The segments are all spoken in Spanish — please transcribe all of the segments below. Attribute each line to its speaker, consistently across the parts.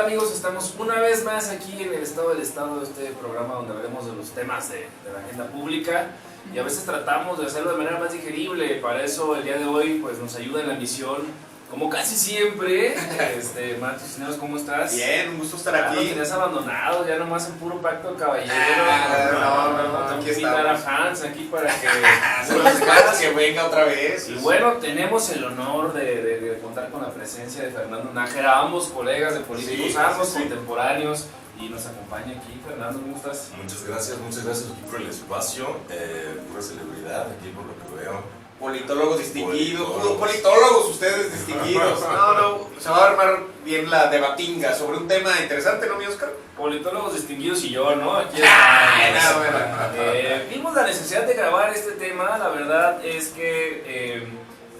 Speaker 1: amigos? Estamos una vez más aquí en el Estado del Estado, este programa donde hablaremos de los temas de la agenda pública y a veces tratamos de hacerlo de manera más digerible. Para eso el día de hoy pues nos ayuda en la misión, como casi siempre, Matos Cisneros, ¿cómo estás?
Speaker 2: Bien, un gusto estar aquí.
Speaker 1: Nos tenías abandonado, ya nomás en puro pacto de caballero.
Speaker 2: Aquí
Speaker 1: invitar a
Speaker 2: estamos.
Speaker 1: Hans aquí para que...
Speaker 2: que venga otra vez.
Speaker 1: Y bueno, tenemos el honor de contar con la presencia de Fernando Nájera, ambos colegas de políticos, ambos contemporáneos, y nos acompaña aquí. Fernando, ¿cómo estás?
Speaker 3: Muchas gracias aquí por el espacio, pura celebridad aquí por lo que veo.
Speaker 2: Politólogos distinguidos, politólogos ustedes distinguidos. Se va a armar bien la debatinga sobre un tema interesante, ¿no, mi Oscar?
Speaker 1: Politólogos distinguidos y yo, ¿no? Aquí vimos la necesidad de grabar este tema. La verdad es que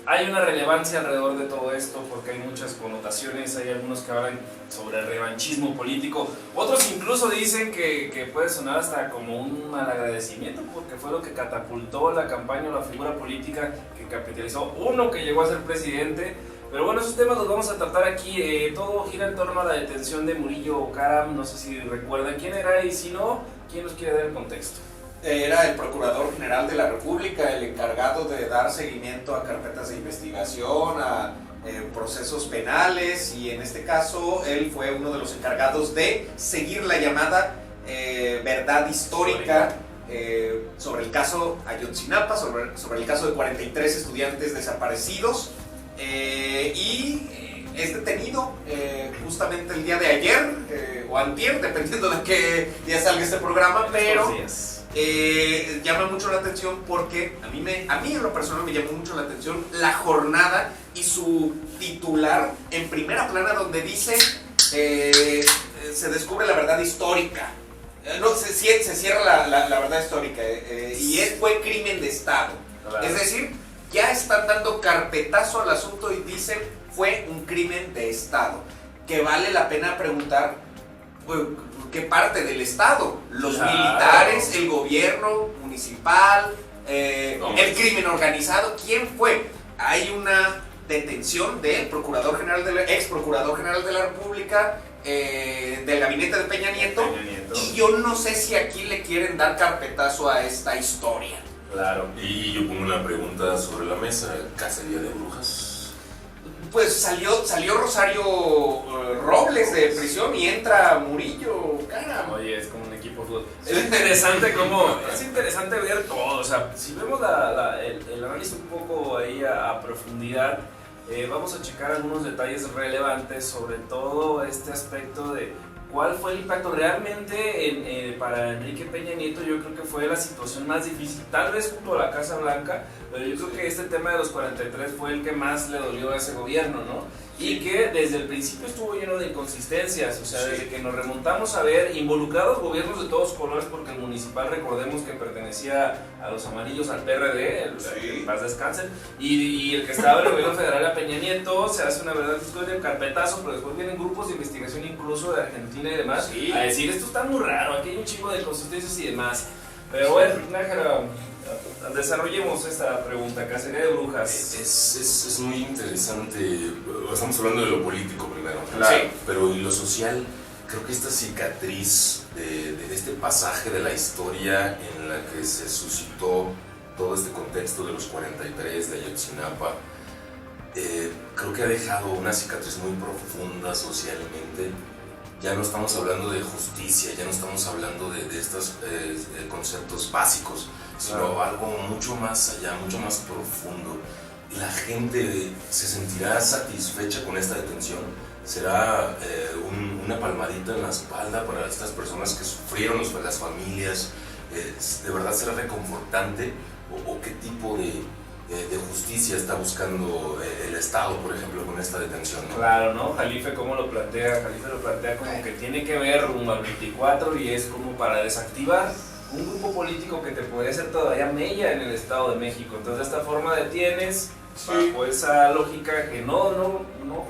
Speaker 1: hay una relevancia alrededor de todo esto porque hay muchas connotaciones. Hay algunos que hablan sobre el revanchismo político, otros incluso dicen que puede sonar hasta como un malagradecimiento porque fue lo que catapultó la campaña o la figura política que capitalizó uno que llegó a ser presidente. Pero bueno, esos temas los vamos a tratar aquí. Todo gira en torno a la detención de Murillo Karam. No sé si recuerdan quién era y si no, ¿quién nos quiere dar el contexto?
Speaker 2: Era el Procurador General de la República, el encargado de dar seguimiento a carpetas de investigación, a procesos penales, y en este caso él fue uno de los encargados de seguir la llamada verdad histórica sobre el caso Ayotzinapa, sobre el caso de 43 estudiantes desaparecidos, y es detenido justamente el día de ayer o antier, dependiendo de qué día salga este programa, pero llama mucho la atención porque a mí en lo personal me llamó mucho la atención la jornada y su titular en primera plana donde dice se descubre la verdad histórica. No, se cierra la verdad histórica y fue crimen de Estado. Claro. Es decir, ya están dando carpetazo al asunto y dicen fue un crimen de Estado. Que vale la pena preguntar ¿qué parte del Estado? Los militares, el gobierno municipal, el crimen organizado. ¿Quién fue? Hay una detención del ex procurador general de la República, del gabinete de Peña Nieto, y yo no sé si aquí le quieren dar carpetazo a esta historia.
Speaker 3: Claro. Y yo pongo una pregunta sobre la mesa: ¿cacería de brujas?
Speaker 2: Pues salió Rosario Robles de prisión y entra Murillo Karam.
Speaker 1: Oye, es como un equipo de fútbol. Es interesante ver todo. O sea, si vemos el análisis un poco ahí a profundidad, vamos a checar algunos detalles relevantes, sobre todo este aspecto de cuál fue el impacto realmente para Enrique Peña Nieto. Yo creo que fue la situación más difícil, tal vez junto a la Casa Blanca, pero yo creo que este tema de los 43 fue el que más le dolió a ese gobierno, ¿no? Y que desde el principio estuvo lleno de inconsistencias, o sea, desde que nos remontamos a ver involucrados gobiernos de todos colores, porque el municipal, recordemos que pertenecía a los amarillos, al PRD, en paz descansen, y el que estaba en el gobierno federal a Peña Nieto, se hace una verdad historia de carpetazo, pero después vienen grupos de investigación incluso de Argentina y demás, a decir, esto está muy raro, aquí hay un chingo de inconsistencias y demás. Pero bueno, Nájera, desarrollemos esta pregunta, cacería de brujas.
Speaker 3: Es muy interesante. Estamos hablando de lo político primero,
Speaker 1: claro.
Speaker 3: Sí. Pero y lo social, creo que esta cicatriz de este pasaje de la historia en la que se suscitó todo este contexto de los 43 de Ayotzinapa, creo que ha dejado una cicatriz muy profunda socialmente. Ya no estamos hablando de justicia, ya no estamos hablando de estos conceptos básicos, sino algo mucho más allá, mucho más profundo. Y la gente se sentirá satisfecha con esta detención. Será una palmadita en la espalda para estas personas que sufrieron, las familias. ¿De verdad será reconfortante? ¿O qué tipo de justicia está buscando el Estado, por ejemplo, con esta detención, ¿no?
Speaker 1: Claro, ¿no? Jalife, ¿cómo lo plantea? Jalife lo plantea como que tiene que ver rumbo al 24 y es como para desactivar un grupo político que te podría hacer todavía mella en el Estado de México. Entonces, de esta forma detienes, bajo esa lógica que no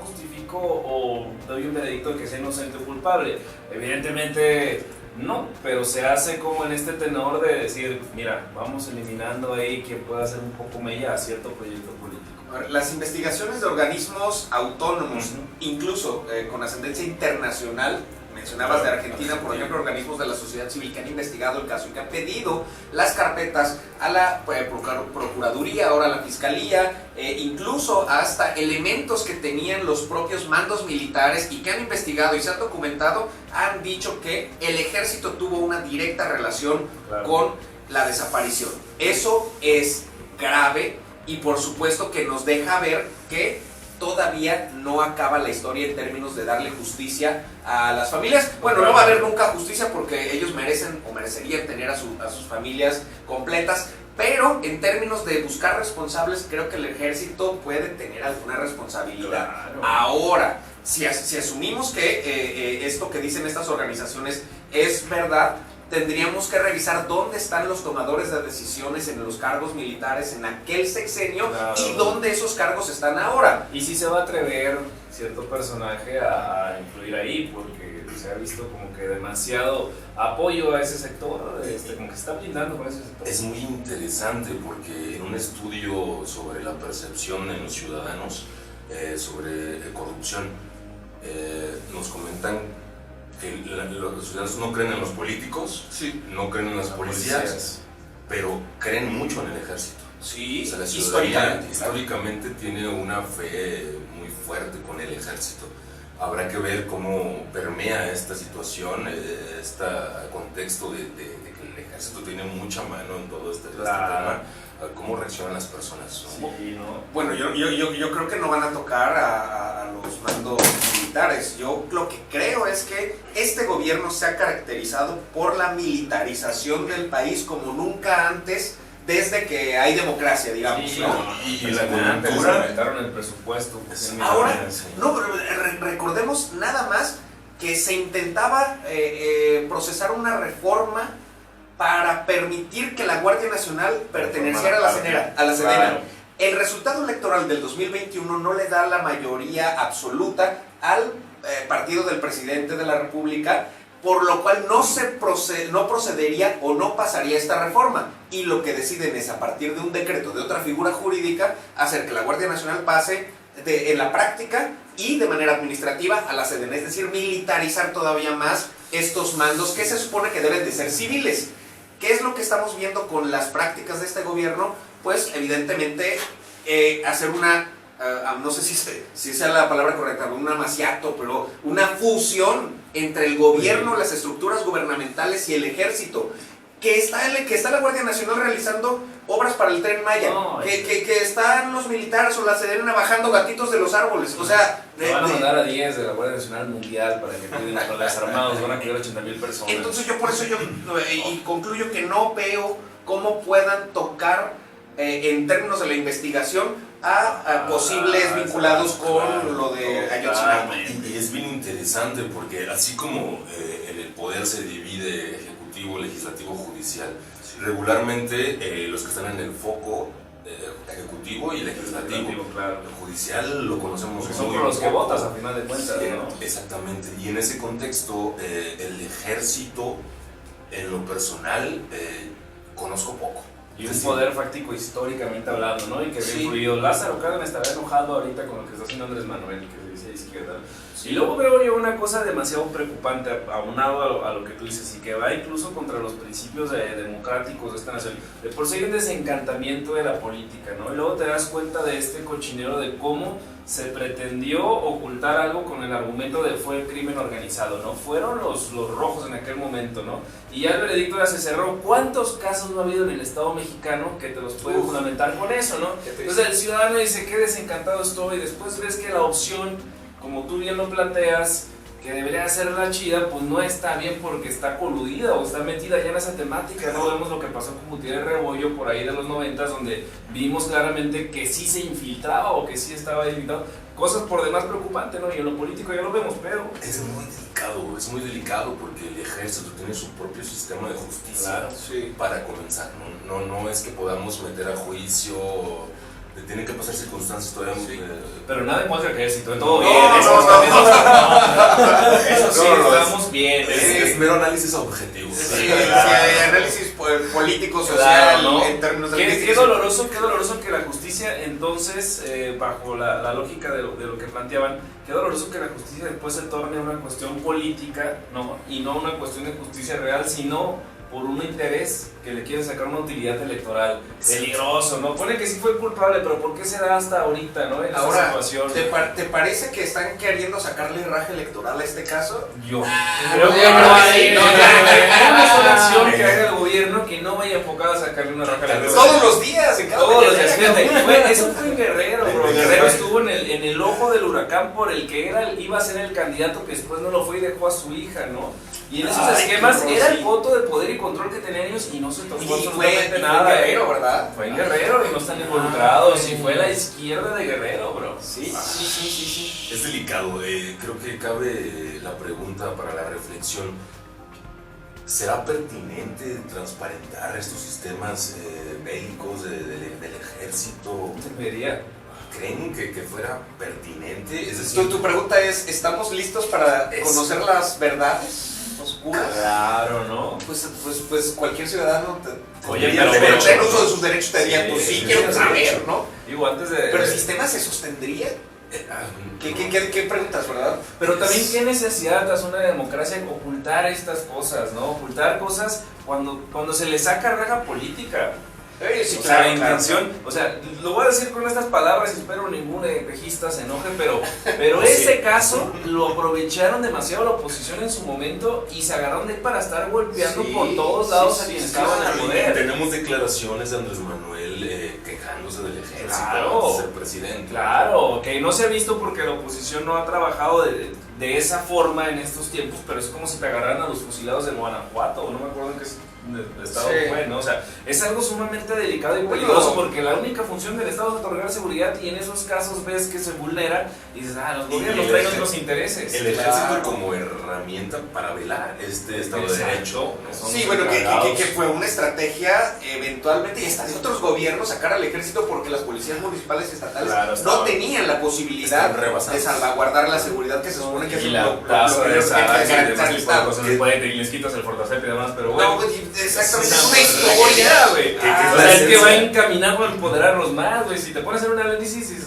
Speaker 1: justifico o doy un veredicto de que sea inocente o culpable. Evidentemente, No, pero se hace como en este tenor de decir, mira, vamos eliminando ahí quien pueda hacer un poco mella a cierto proyecto político.
Speaker 2: Las investigaciones de organismos autónomos, incluso con ascendencia internacional, mencionabas de Argentina, por ejemplo, organismos de la sociedad civil que han investigado el caso y que han pedido las carpetas a la Procuraduría, ahora a la Fiscalía, incluso hasta elementos que tenían los propios mandos militares y que han investigado y se han documentado, han dicho que el ejército tuvo una directa relación con la desaparición. Eso es grave y por supuesto que nos deja ver que todavía no acaba la historia en términos de darle justicia a las familias. Bueno, no va a haber nunca justicia porque ellos merecen o merecerían tener a sus familias completas, pero en términos de buscar responsables, creo que el ejército puede tener alguna responsabilidad. Claro. Ahora, si asumimos que esto que dicen estas organizaciones es verdad, tendríamos que revisar dónde están los tomadores de decisiones en los cargos militares en aquel sexenio y dónde esos cargos están ahora.
Speaker 1: Y si se va a atrever cierto personaje a influir ahí, porque se ha visto como que demasiado apoyo a ese sector, como que se está blindando con ese sector.
Speaker 3: Es muy interesante porque en un estudio sobre la percepción en los ciudadanos sobre corrupción, nos comentan que los ciudadanos no creen en los políticos, no creen en las policías, pero creen mucho en el ejército.
Speaker 2: Sí,
Speaker 3: o sea, la ciudadanía históricamente tiene una fe muy fuerte con el ejército. Habrá que ver cómo permea esta situación, este contexto de que el ejército tiene mucha mano en todo este tema, cómo reaccionan las personas, ¿no?
Speaker 1: Sí, ¿no?
Speaker 2: Bueno, yo creo que no van a tocar a los mandos militares. Yo lo que creo es que este gobierno se ha caracterizado por la militarización del país como nunca antes, desde que hay democracia, digamos.
Speaker 1: Sí,
Speaker 2: ¿no?
Speaker 1: Y la cultura. Se aumentaron el presupuesto.
Speaker 2: Ahora, no, pero recordemos nada más que se intentaba procesar una reforma para permitir que la Guardia Nacional perteneciera a la Sedena. El resultado electoral del 2021 no le da la mayoría absoluta al partido del presidente de la República, por lo cual no procedería o no pasaría esta reforma. Y lo que deciden es, a partir de un decreto de otra figura jurídica, hacer que la Guardia Nacional pase en la práctica y de manera administrativa a la Sedena, es decir, militarizar todavía más estos mandos que se supone que deben de ser civiles. ¿Qué es lo que estamos viendo con las prácticas de este gobierno? Pues evidentemente hacer una, no sé si sea la palabra correcta, un amaciato, pero una fusión entre el gobierno, las estructuras gubernamentales y el ejército. Que está la Guardia Nacional realizando obras para el Tren Maya, que están los militares o la Sedena bajando gatitos de los árboles, o sea...
Speaker 1: van a mandar a 10 de la Guardia Nacional Mundial para que cuiden a los armados, van a quedar 80,000 personas.
Speaker 2: Entonces por eso y concluyo que no veo cómo puedan tocar en términos de la investigación a posibles vinculados con lo de Ayotzinapa.
Speaker 3: Y es bien interesante porque así como el poder se divide ejecutivo, legislativo, judicial, regularmente los que están en el foco ejecutivo y legislativo,
Speaker 1: claro.
Speaker 3: El judicial lo conocemos
Speaker 1: muy bien. Son los que votas a final de cuentas,
Speaker 3: sí,
Speaker 1: ¿no?
Speaker 3: Exactamente, y en ese contexto el ejército en lo personal conozco poco.
Speaker 1: Y un poder fáctico históricamente hablando, ¿no? Y que había influido. Lázaro Cárdenas estará enojado ahorita con lo que está haciendo Andrés Manuel, que se dice izquierda. Sí. Y luego veo yo una cosa demasiado preocupante, aunado a lo que tú dices, y que va incluso contra los principios democráticos de esta nación. De por sí hay un desencantamiento de la política, ¿no? Y luego te das cuenta de este cochinero de cómo se pretendió ocultar algo con el argumento de fue el crimen organizado, ¿no? Fueron los rojos en aquel momento, ¿no? Y ya el veredicto ya se cerró. ¿Cuántos casos no ha habido en el Estado mexicano que te los pueden fundamentar con eso, ¿no? Entonces el ciudadano dice, qué desencantado estoy, y después ves que la opción, como tú bien lo planteas, que debería ser la chida, pues no está bien porque está coludida o está metida ya en esa temática. No vemos lo que pasó con Gutiérrez Rebollo por ahí de los 90s, donde vimos claramente que sí se infiltraba o que sí estaba infiltrado. Cosas por demás preocupantes, ¿no? Y en lo político ya lo vemos, pero...
Speaker 3: Es muy delicado porque el ejército tiene su propio sistema de justicia,
Speaker 1: claro,
Speaker 3: para comenzar. No es que podamos meter a juicio Tienen que pasar circunstancias todavía.
Speaker 2: Sí.
Speaker 1: Pero nada en contra del ejército, todo
Speaker 2: No,
Speaker 1: bien.
Speaker 2: no,
Speaker 1: Eso sí, estamos bien.
Speaker 3: Es mero análisis objetivo.
Speaker 2: Sí, análisis político, social,
Speaker 1: Claro, ¿no?
Speaker 2: en términos de...
Speaker 1: Qué doloroso que la justicia entonces, bajo la lógica de lo que planteaban, qué doloroso que la justicia después se torne una cuestión política, ¿no? Y no una cuestión de justicia real, sino por un interés que le quieren sacar una utilidad electoral. Peligroso, ¿no? Pone que sí fue culpable, pero ¿por qué se da hasta ahorita, no? En
Speaker 2: Ahora,
Speaker 1: esta situación.
Speaker 2: ¿te parece que están queriendo sacarle raja electoral a este caso?
Speaker 1: Yo
Speaker 2: creo que no hay
Speaker 1: una sola acción que haga el gobierno que no vaya enfocada a sacarle una raja electoral.
Speaker 2: Todos los días, en cada
Speaker 1: Todos los días,
Speaker 2: mañana,
Speaker 1: fíjate, eso fue en Guerrero, bro. Guerrero estuvo en el ojo del huracán por el que iba a ser el candidato que después no lo fue y dejó a su hija, ¿no? Y en esos esquemas era el voto de poder y control que tenían ellos y no se tocó absolutamente nada.
Speaker 2: Fue en Guerrero, ¿verdad?
Speaker 1: Fue en Guerrero y no están involucrados. Y fue la izquierda de Guerrero, bro.
Speaker 2: Sí.
Speaker 3: Es delicado. Creo que cabe la pregunta para la reflexión. ¿Será pertinente transparentar estos sistemas bélicos del ejército?
Speaker 1: Debería.
Speaker 3: ¿Creen que fuera pertinente? Es decir,
Speaker 2: Tu pregunta es, ¿estamos listos para conocer las verdades oscuras?
Speaker 1: Claro, ¿no?
Speaker 2: Pues cualquier ciudadano
Speaker 1: Oye,
Speaker 2: tendría
Speaker 1: pero
Speaker 2: el pleno uso de sus derechos, te diría, pues sí,
Speaker 1: sí,
Speaker 2: quiero
Speaker 1: sí,
Speaker 2: saber, ¿no?
Speaker 1: Digo, antes de...
Speaker 2: Pero el sistema se sostendría. ¿Qué preguntas, verdad?
Speaker 1: Pero también qué necesidad tras una democracia en ocultar estas cosas, ¿no? Ocultar cosas cuando se le saca raja política.
Speaker 2: Sí,
Speaker 1: O sea, la intención, o sea, lo voy a decir con estas palabras y espero ningún espejista se enoje, pero este caso lo aprovecharon demasiado la oposición en su momento y se agarraron de él para estar golpeando por todos lados a quienes estaban al poder.
Speaker 3: Tenemos declaraciones de Andrés Manuel quejándose del ejército
Speaker 1: Claro,
Speaker 3: antes de ser presidente.
Speaker 1: Claro, que no se ha visto porque la oposición no ha trabajado de esa forma en estos tiempos, pero es como si te agarraran a los fusilados de Guanajuato, no me acuerdo en qué estado fue, ¿no? O sea, es algo sumamente delicado y peligroso porque la única función del Estado es otorgar seguridad y en esos casos ves que se vulnera y dices, los gobiernos traen otros intereses.
Speaker 3: El ejército como herramienta para velar este Estado de Derecho.
Speaker 2: Sí, bueno, que fue una estrategia eventualmente y hasta de otros gobiernos sacar al ejército porque las policías municipales y estatales no tenían la posibilidad de salvaguardar la seguridad que se supone que es
Speaker 1: lo primero que
Speaker 2: garantizar el Estado.
Speaker 1: Les quitas el fortacepe y demás, pero bueno.
Speaker 2: Exactamente, es una historia,
Speaker 1: güey. O sea, es que va encaminado a empoderarlos más, güey. Si te pones a hacer un análisis, dices,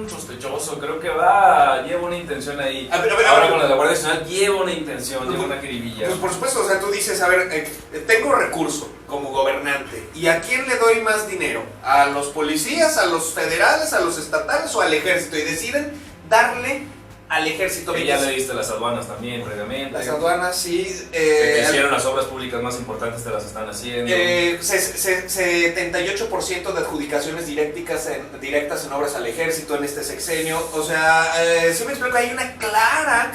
Speaker 1: sospechoso, creo que lleva una intención ahí. Ahora con la de la Guardia Nacional lleva una intención, lleva una jiribilla.
Speaker 2: Pues por supuesto, o sea, tú dices, a ver, tengo recurso como gobernante, ¿y a quién le doy más dinero? ¿A los policías, a los federales, a los estatales o al ejército? Y deciden darle al ejército.
Speaker 1: Que ya le diste las aduanas también, previamente.
Speaker 2: Las aduanas, sí.
Speaker 1: Que hicieron las obras públicas más importantes, te las están haciendo.
Speaker 2: 78% de adjudicaciones directas en obras al ejército en este sexenio. O sea, sí me explico, hay una clara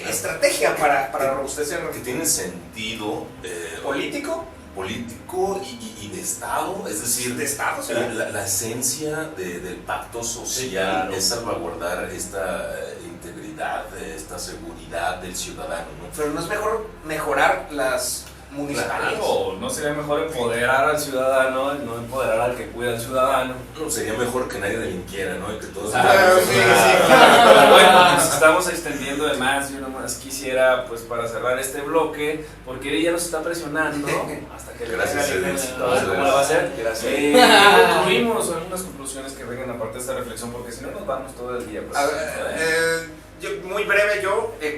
Speaker 2: estrategia para robustecer.
Speaker 3: Que tiene sentido
Speaker 2: ¿Político?
Speaker 3: Político y de Estado, es decir,
Speaker 2: de Estado, ¿sí?
Speaker 3: la esencia del pacto social es salvaguardar esta integridad, esta seguridad del ciudadano, ¿no?
Speaker 2: Pero no es mejor mejorar las municipales.
Speaker 1: Claro, no sería mejor empoderar al ciudadano, no empoderar al que cuida al ciudadano.
Speaker 3: No, sería mejor que nadie delinquiera, ¿no? Y que todos...
Speaker 1: Claro. Pero bueno, nos estamos extendiendo de más. Yo nomás quisiera, pues para cerrar este bloque, porque ella nos está presionando hasta que le
Speaker 3: Gracias,
Speaker 1: el ejército.
Speaker 3: gracias.
Speaker 1: ¿Cómo la va a hacer?
Speaker 2: Gracias.
Speaker 1: Concluimos algunas conclusiones que vengan aparte de esta reflexión, porque si no nos vamos todo el día. Pues,
Speaker 2: muy breve,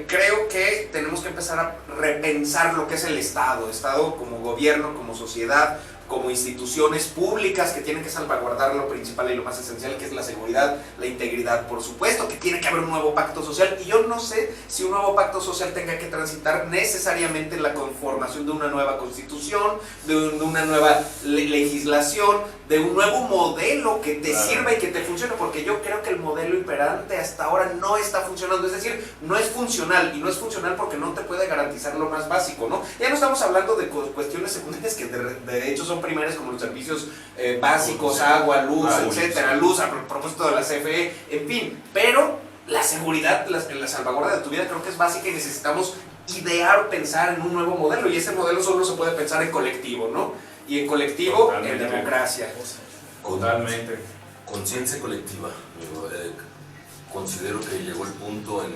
Speaker 2: creo que tenemos que empezar a repensar lo que es el Estado como gobierno, como sociedad, como instituciones públicas que tienen que salvaguardar lo principal y lo más esencial, que es la seguridad, la integridad. Por supuesto que tiene que haber un nuevo pacto social, y yo no sé si un nuevo pacto social tenga que transitar necesariamente en la conformación de una nueva constitución, de una nueva legislación, de un nuevo modelo que te sirva y que te funcione, porque yo creo que el modelo imperante hasta ahora no está funcionando, es decir, no es funcional, y no es funcional porque no te puede garantizar lo más básico, ¿no? Ya no estamos hablando de cuestiones secundarias que de hecho son primarias, como los servicios básicos, agua, luz, etcétera, luz a propósito de la CFE, en fin, pero la seguridad, la salvaguarda de tu vida creo que es básica y necesitamos idear o pensar en un nuevo modelo, y ese modelo solo se puede pensar en colectivo, ¿no? Y en colectivo, en democracia.
Speaker 1: Totalmente.
Speaker 3: Conciencia colectiva. Considero que llegó el punto en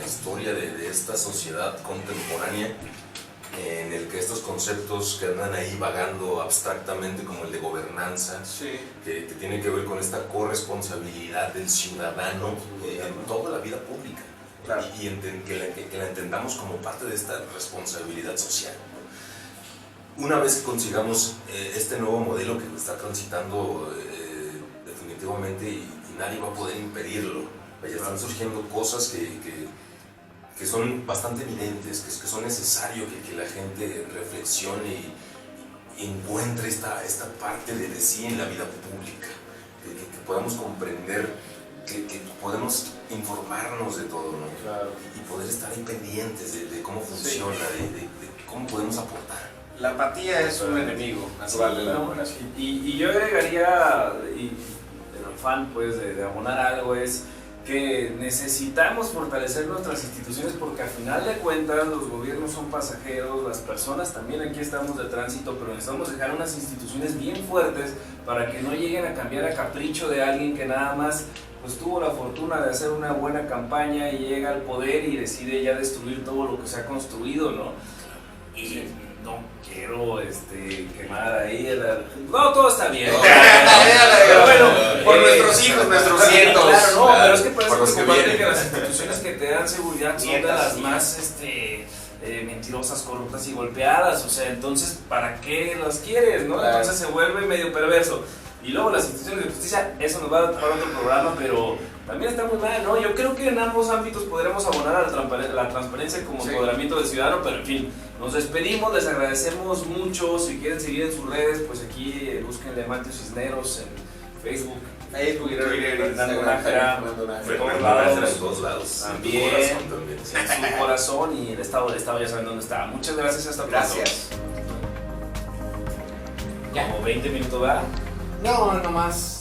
Speaker 3: la historia de esta sociedad contemporánea en el que estos conceptos que andan ahí vagando abstractamente, como el de gobernanza, que tiene que ver con esta corresponsabilidad del ciudadano en toda la vida pública, claro. y que la entendamos como parte de esta responsabilidad social. Una vez que consigamos este nuevo modelo que está transitando definitivamente, y nadie va a poder impedirlo, ya están surgiendo cosas que son bastante evidentes, que son necesarios que la gente reflexione y encuentre esta parte de sí en la vida pública, que podamos comprender, que podemos informarnos de todo, ¿no?
Speaker 2: Claro.
Speaker 3: Y poder estar ahí pendientes de cómo funciona, de cómo podemos aportar.
Speaker 2: La apatía es un enemigo natural de la democracia.
Speaker 1: Y yo agregaría, el afán pues de abonar algo es que necesitamos fortalecer nuestras instituciones, porque al final de cuentas los gobiernos son pasajeros, las personas también aquí estamos de tránsito, pero necesitamos dejar unas instituciones bien fuertes para que no lleguen a cambiar a capricho de alguien que nada más pues tuvo la fortuna de hacer una buena campaña y llega al poder y decide ya destruir todo lo que se ha construido, ¿no? Y no quiero quemar ahí no, todo está bien.
Speaker 2: Pero bueno, por nuestros hijos, nuestros nietos.
Speaker 1: Claro, no, pero es que parece preocupante que las instituciones que te dan seguridad son de las más mentirosas, corruptas y golpeadas. O sea, entonces, ¿para qué las quieres, no?
Speaker 2: Claro.
Speaker 1: Entonces se vuelve medio perverso. Y luego las instituciones de justicia, eso nos va a dar para otro programa, pero también está muy mal, ¿no? Yo creo que en ambos ámbitos podremos abonar a la transparencia como empoderamiento del ciudadano, pero en fin, nos despedimos, les agradecemos mucho. Si quieren seguir en sus redes, pues aquí busquenle Mateo Cisneros en Facebook,
Speaker 2: Twitter,
Speaker 1: Fernando Nájera,
Speaker 3: en todos lados,
Speaker 1: también, en su corazón y el estado ya saben dónde está. Muchas gracias, hasta pronto.
Speaker 2: Gracias.
Speaker 1: Como 20 minutos, ¿verdad?
Speaker 2: No, nomás.